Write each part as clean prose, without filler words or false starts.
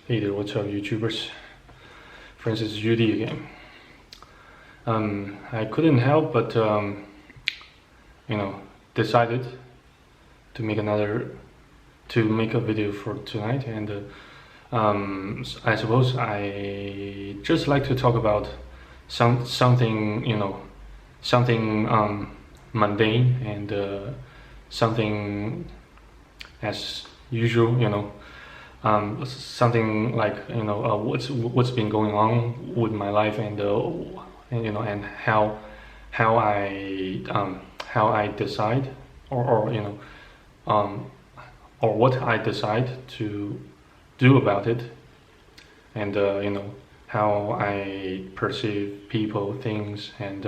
Hey there, what's up YouTubers? Francis Judy again. I couldn't help but decided to make a video for tonight, and I suppose I just like to talk about something mundane and something as usual, something like what's been going on with my life, and how I decide or what I decide to do about it, and how I perceive people, things, and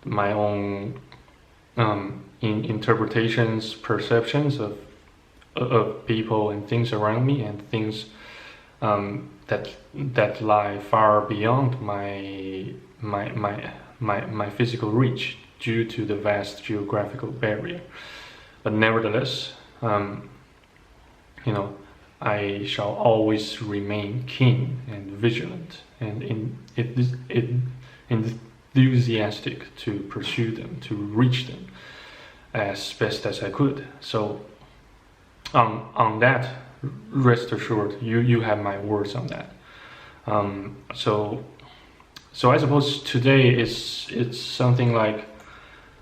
my own interpretations, perceptions of people and things around me, and things that lie far beyond my physical reach due to the vast geographical barrier. But nevertheless, I shall always remain keen and vigilant and enthusiastic to pursue them, to reach them as best as I could. So on that, rest assured, you have my words on that. So I suppose today it's something like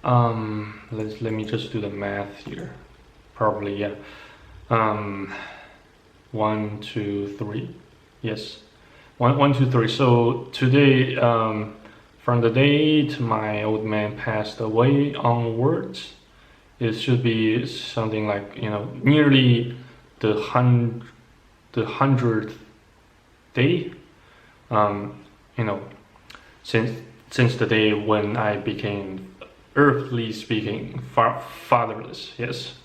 let me just do the math here. Probably, yeah. 1, 2, 3. Yes, 1, 2, 3. So today, from the date my old man passed away onwards, it should be something like nearly the 100th day. Since the day when I became, earthly speaking, fatherless. Yes.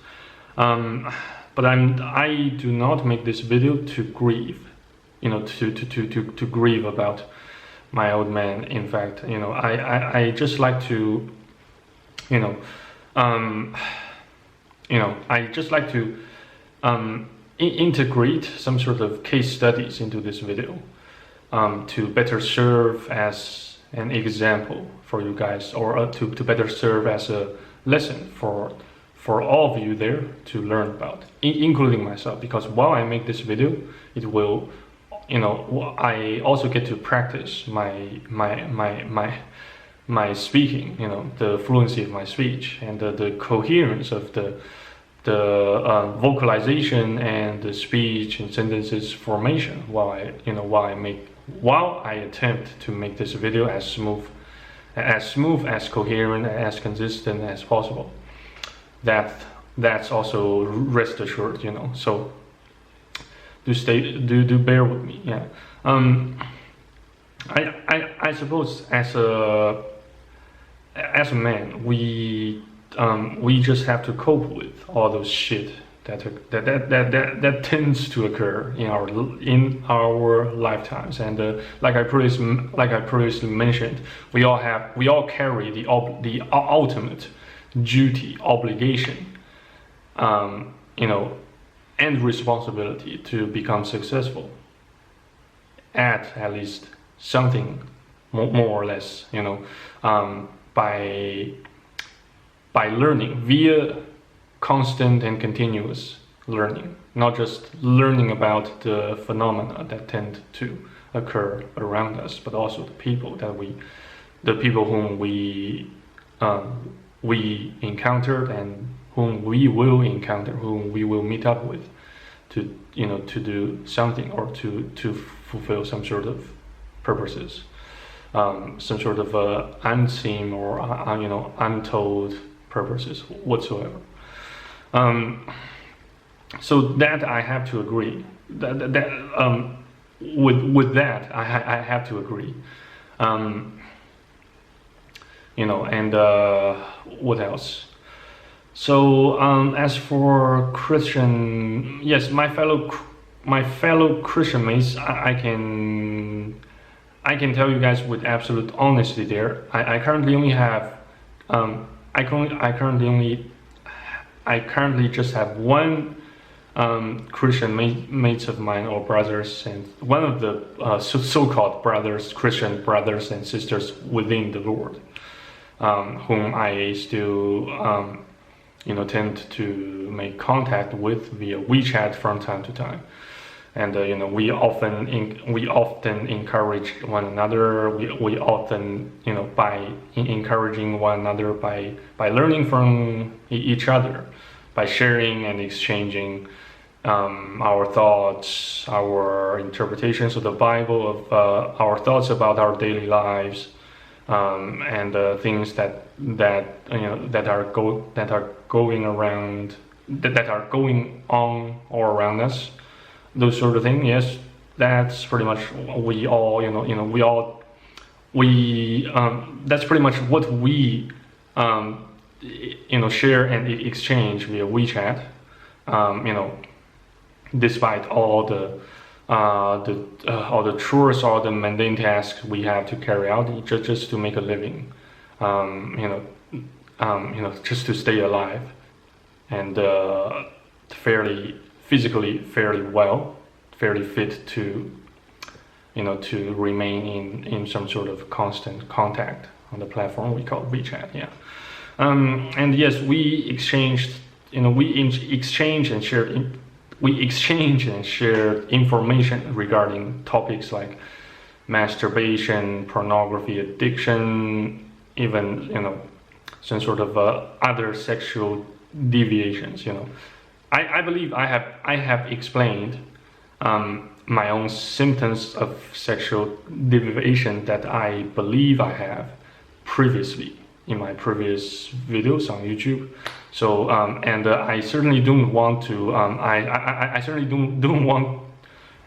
But I do not make this video to grieve, to grieve about my old man. In fact, I just like to, I just like to integrate some sort of case studies into this video, to better serve as an example for you guys, or to better serve as a lesson for all of you there to learn about, including myself. Because while I make this video, it will, I also get to practice my speaking, the fluency of my speech, and the coherence of the vocalization and the speech and sentences formation while I attempt to make this video as smooth, as coherent, as consistent as possible. That's also rest assured, so do bear with me. Yeah. I suppose as a man, we just have to cope with all those shit that tends to occur in our lifetimes, and like I previously mentioned, we all carry the ultimate duty, obligation, and responsibility to become successful at least something, more or less, by learning via constant and continuous learning, not just learning about the phenomena that tend to occur around us, but also the people whom we encountered, and whom we will encounter, whom we will meet up with, to do something, or to fulfill some sort of purposes, some sort of unseen or untold purposes whatsoever. So that I have to agree. With that I have to agree. And what else? So as for Christian, yes, my fellow Christian mates, I can tell you guys with absolute honesty there. I currently only have I currently just have one Christian mates of mine or brothers, and one of the so-called brothers, Christian brothers and sisters within the Lord, whom I still tend to make contact with via WeChat from time to time. And we often encourage one another. We often by encouraging one another by learning from each other, by sharing and exchanging our thoughts, our interpretations of the Bible, of our thoughts about our daily lives, and things that are going on all around us. Those sort of things. Yes, that's pretty much we all that's pretty much what we share and exchange via WeChat. Despite all the chores, all the mundane tasks we have to carry out just to make a living, just to stay alive, and physically fairly well, fairly fit to remain in some sort of constant contact on the platform we call WeChat. Yeah, and yes, we exchanged, we exchange and share information regarding topics like masturbation, pornography addiction, even some sort of other sexual deviations. I believe I have explained my own symptoms of sexual deviation that I believe I have previously in my previous videos on YouTube. So and I certainly don't want to. I certainly don't want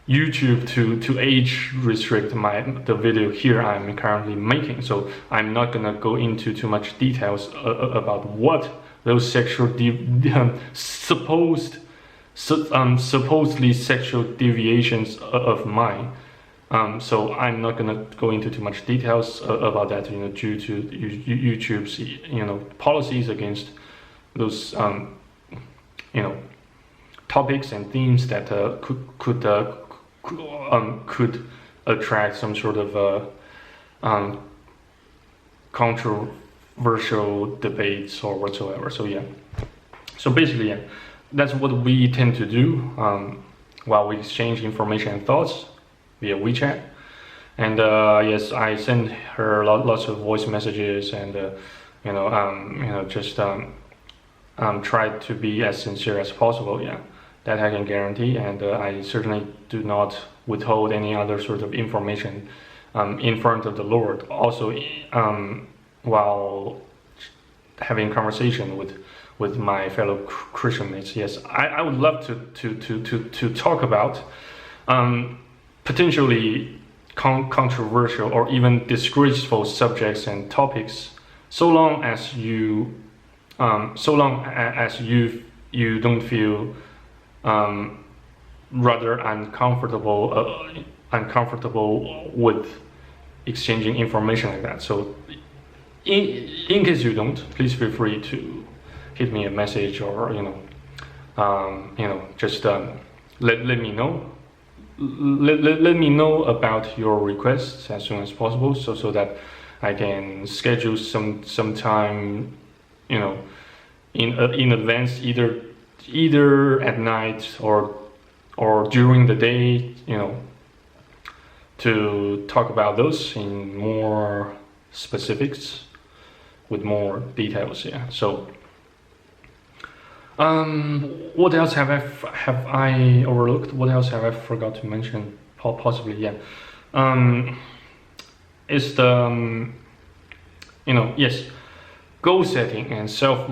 YouTube to age restrict the video here I'm currently making. So I'm not gonna go into too much details about what those sexual supposedly sexual deviations of mine. So I'm not gonna go into too much details about that, due to YouTube's policies against those topics and themes that could attract some sort of controversial debates or whatsoever. So yeah, so basically, yeah, that's what we tend to do while we exchange information and thoughts via WeChat. And yes, I send her lots of voice messages, and just try to be as sincere as possible. Yeah, that I can guarantee, and I certainly do not withhold any other sort of information in front of the Lord. Also, while having conversation with my fellow Christian mates. Yes, I would love to talk about potentially controversial or even disgraceful subjects and topics, so long as you don't feel rather uncomfortable with exchanging information like that. So in case you don't, please feel free to hit me a message, or just let me know. Let me know about your requests as soon as possible, so that I can schedule some time, in advance, either at night or during the day, to talk about those in more specifics with more details. Yeah. So what else have I overlooked? What else have I forgot to mention? Possibly, yeah. It's the yes, goal setting and self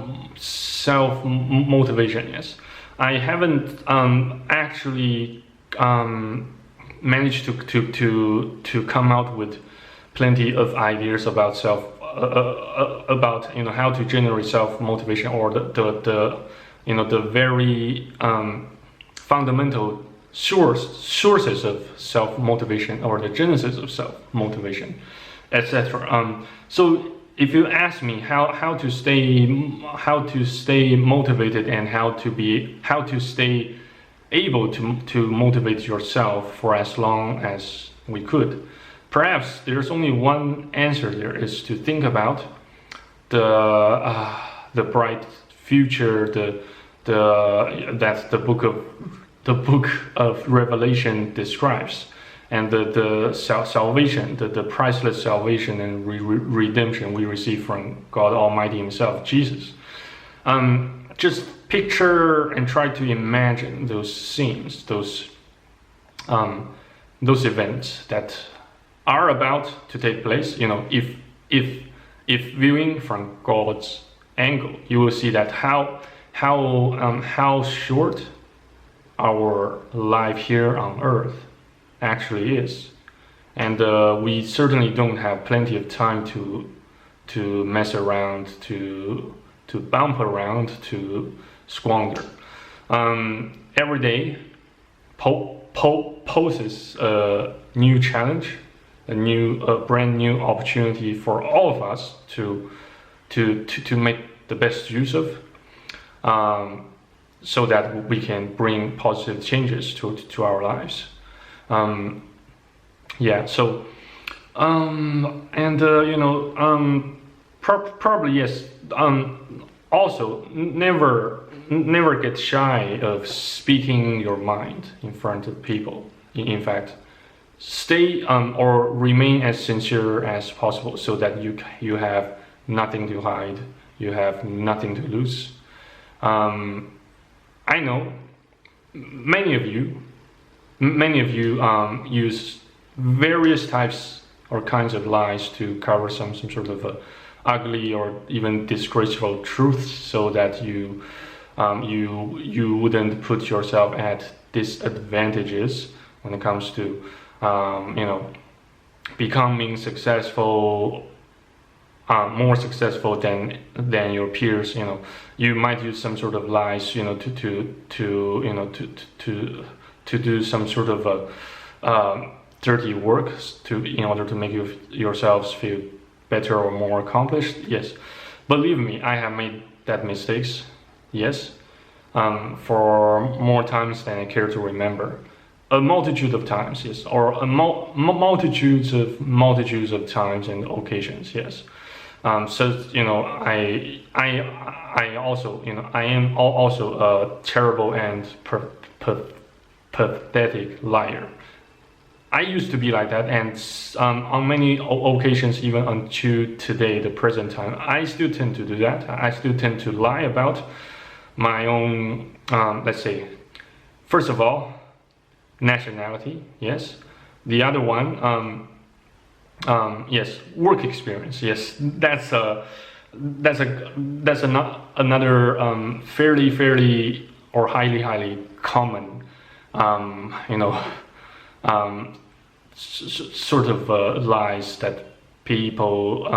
motivation. Yes, I haven't actually managed to come out with plenty of ideas about how to generate self motivation, or the very fundamental sources of self motivation, or the genesis of self motivation, etc. So if you ask me how to stay motivated and how to stay able to motivate yourself for as long as we could. Perhaps there's only one answer there, is to think about the bright future, that the book of Revelation describes, and the salvation, the priceless salvation and redemption we receive from God Almighty Himself, Jesus. Just picture and try to imagine those scenes, those events that are about to take place. If viewing from God's angle, you will see that how short our life here on earth actually is, and we certainly don't have plenty of time to mess around, to bump around, to squander. Every day poses a new challenge, a brand new opportunity for all of us to make the best use of, so that we can bring positive changes to our lives. Probably yes. Also, never get shy of speaking your mind in front of people. In fact, stay or remain as sincere as possible, so that you have nothing to hide, you have nothing to lose. I know many of you use various types or kinds of lies to cover some sort of ugly or even disgraceful truths, so that you wouldn't put yourself at disadvantages when it comes to becoming successful, more successful than your peers. You might use some sort of lies, to do some sort of dirty work in order to make yourselves feel better or more accomplished. Yes, believe me, I have made that mistakes. Yes, for more times than I care to remember. A multitude of times, yes, or a multitudes of times and occasions, yes. So I also I am also a terrible and pathetic liar. I used to be like that, and on many occasions, even until today, the present time, I still tend to do that. I still tend to lie about my own, let's say, first of all, nationality. Yes, the other one, yes, work experience. Yes, that's another fairly or highly common, sort of lies that people,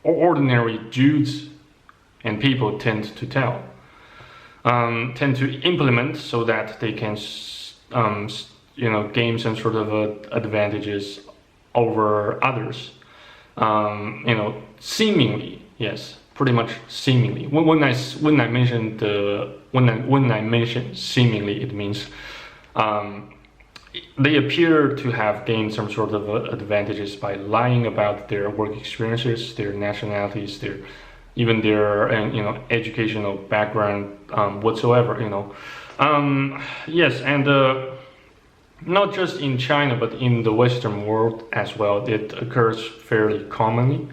ordinary Jews and people tend to tell, tend to implement, so that they can, gain some sort of advantages over others. Seemingly, yes, pretty much seemingly. When I mention seemingly, it means they appear to have gained some sort of advantages by lying about their work experiences, their nationalities, even their educational background whatsoever. Yes, and not just in China, but in the Western world as well, it occurs fairly commonly.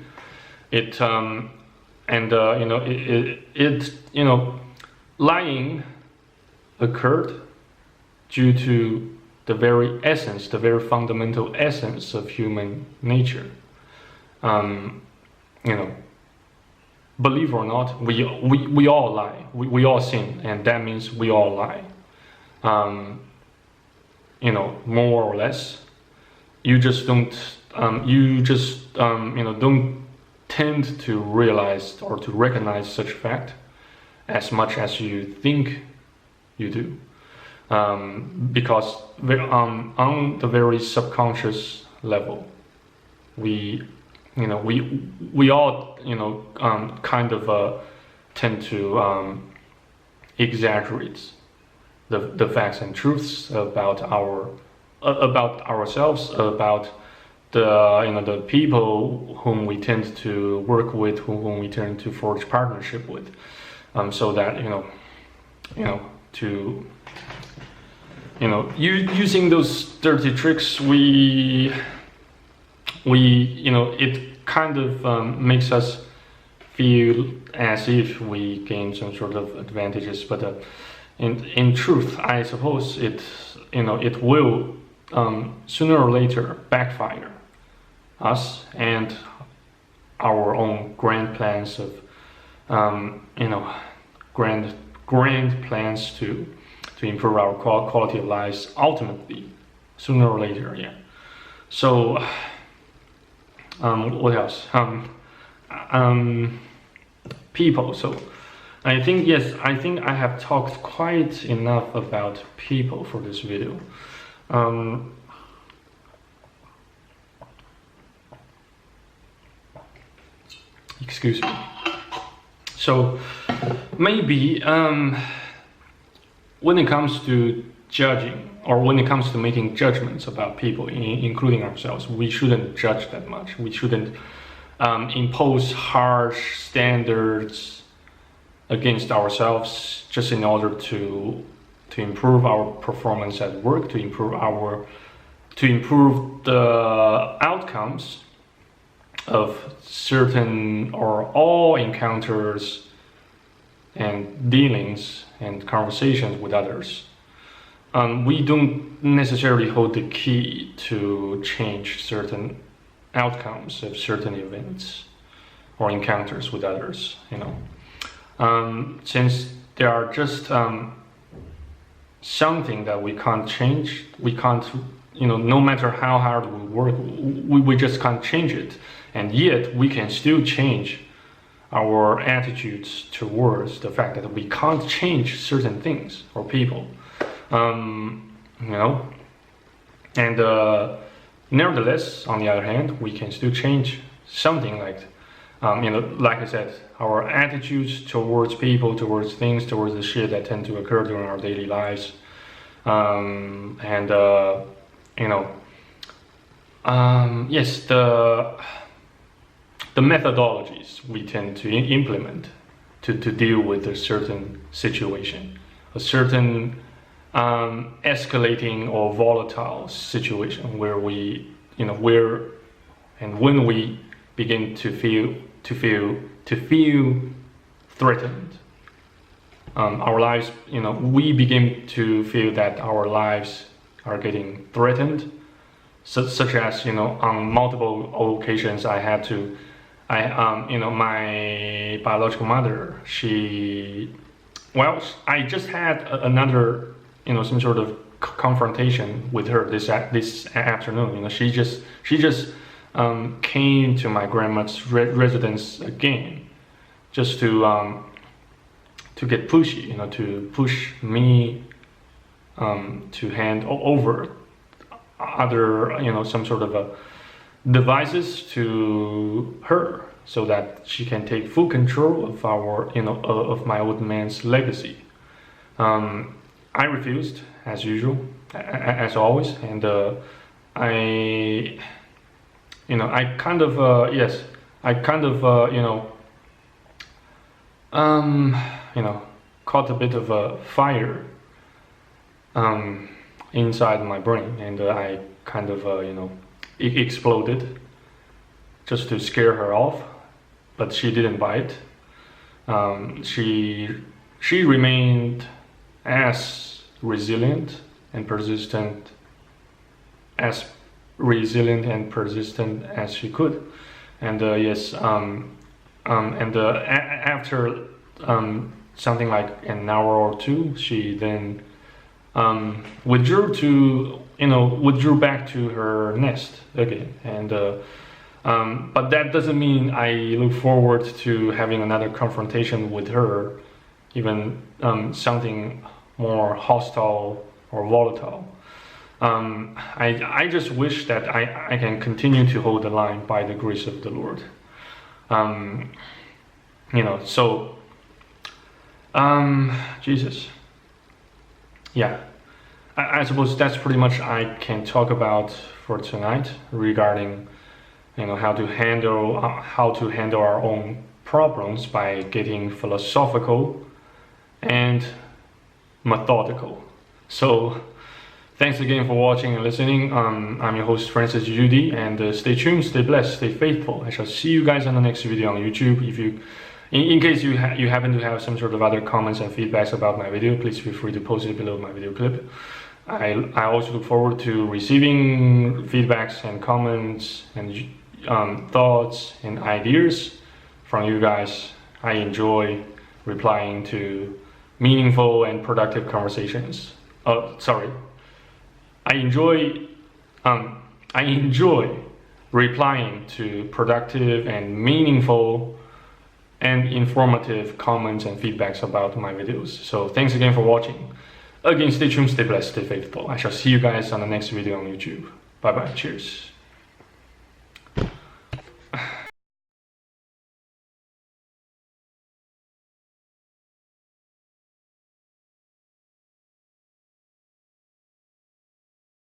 Lying occurred due to the very essence, the very fundamental essence of human nature. Believe or not, we all lie. We all sin, and that means we all lie. More or less. You just don't. Don't tend to realize or to recognize such fact as much as you think you do. Because on the very subconscious level, we all kind of tend to exaggerate the facts and truths about about ourselves, about the people whom we tend to work with, whom we tend to forge partnership with, so that to using those dirty tricks, it kind of makes us feel as if we gain some sort of advantages, but in truth, I suppose it will sooner or later backfire us and our own grand plans of grand plans to improve our quality of lives ultimately, sooner or later. Yeah. So what else? People. So I think, yes, I think I have talked quite enough about people for this video. Excuse me. So maybe when it comes to judging, or when it comes to making judgments about people, including ourselves, we shouldn't judge that much. We shouldn't impose harsh standards against ourselves just in order to improve our performance at work, to improve the outcomes of certain or all encounters and dealings and conversations with others. We don't necessarily hold the key to change certain outcomes of certain events or encounters with others, since they are just something that we can't change. We can't, no matter how hard we work, we just can't change it. And yet we can still change our attitudes towards the fact that we can't change certain things or people, and nevertheless, on the other hand, we can still change something like, like I said, our attitudes towards people, towards things, towards the shit that tend to occur during our daily lives, yes, the methodologies we tend to implement to deal with a certain situation, a certain escalating or volatile situation where we, when we begin to feel threatened, our lives, we begin to feel that our lives are getting threatened, such as, on multiple occasions my biological mother, I just had another, some sort of confrontation with her this afternoon. She just came to my grandma's residence again, just to get pushy, to push me to hand over other, some sort of devices to her, so that she can take full control of of my old man's legacy. I refused, as usual, as always, and I kind of caught a bit of a fire inside my brain, and I kind of exploded just to scare her off, but she didn't bite. She remained as resilient and persistent as she could, and after something like an hour or two, she then withdrew back to her nest again, and but that doesn't mean I look forward to having another confrontation with her, even something more hostile or volatile. I just wish that I can continue to hold the line by the grace of the Lord. Jesus. yeah, I suppose that's pretty much I can talk about for tonight regarding how to handle our own problems by getting philosophical and methodical. So thanks again for watching and listening. I'm your host Francis Judy, and stay tuned, stay blessed, stay faithful. I shall see you guys on the next video on YouTube. If you in case you happen to have some sort of other comments and feedbacks about my video, please feel free to post it below my video clip. I also look forward to receiving feedbacks and comments and thoughts and ideas from you guys. I enjoy replying to meaningful and productive conversations. I enjoy replying to productive and meaningful and informative comments and feedbacks about my videos. So thanks again for watching. Again, stay tuned, stay blessed, stay faithful. I shall see you guys on the next video on YouTube. Bye bye, cheers.